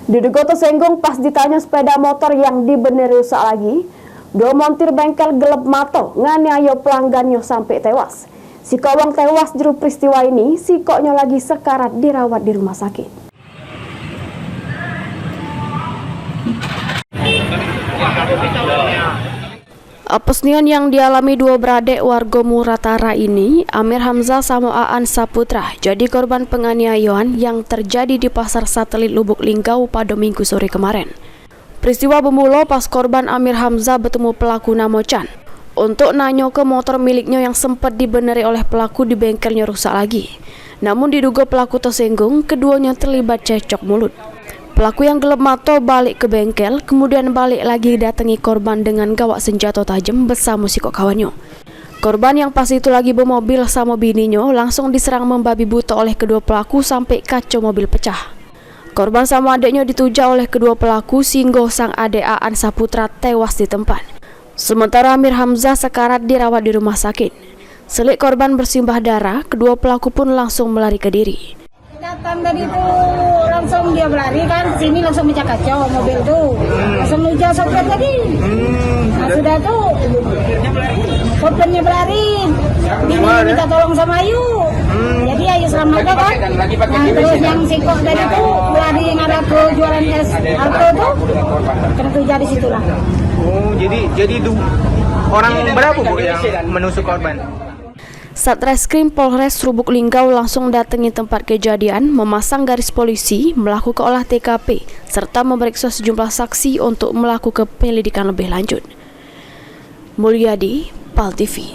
Diduga tersinggung pas ditanya sepeda motor yang dibeneri rusak lagi, dua montir bengkel gelap mata nganiaya pelanggannya sampai tewas. Si kawang tewas juru peristiwa ini, si koknya lagi sekarat dirawat di rumah sakit. Apesnian yang dialami dua beradik warga Muratara ini, Amir Hamzah sama Aan Saputra, jadi korban penganiayaan yang terjadi di Pasar Satelit Lubuk Linggau pada Minggu sore kemarin. Peristiwa bermula pas korban Amir Hamzah bertemu pelaku nama Chan untuk nanya ke motor miliknya yang sempat dibeneri oleh pelaku di bengkelnya rusak lagi. Namun diduga pelaku tersinggung, keduanya terlibat cekcok mulut. Pelaku yang gelap mata balik ke bengkel, kemudian balik lagi datangi korban dengan gawak senjata tajam bersama si kawannya. Korban yang pas itu lagi bermobil sama bininya langsung diserang membabi buta oleh kedua pelaku sampai kaca mobil pecah. Korban sama adiknya dituja oleh kedua pelaku sehingga sang adik Aan Saputra tewas di tempat. Sementara Amir Hamzah sekarat dirawat di rumah sakit. Selik korban bersimbah darah, kedua pelaku pun langsung melarikan diri. Datang dari itu langsung dia berlari kan, sini langsung pecah kacau mobil tuh, langsung nuja sopir lagi. Nah sudah tuh sopirnya berlari, ini minta tolong sama Ayu, jadi Ayu selamatkan kan. Nah terus yang sikok dari itu berlari ngarah ke jualan es alto tuh, kena tuja di situlah. Oh jadi orang berapa bu yang menusuk korban? Satreskrim Polres Lubuk Linggau langsung datangi tempat kejadian, memasang garis polisi, melakukan olah TKP, serta memeriksa sejumlah saksi untuk melakukan penyelidikan lebih lanjut. Mulyadi, PAL TV.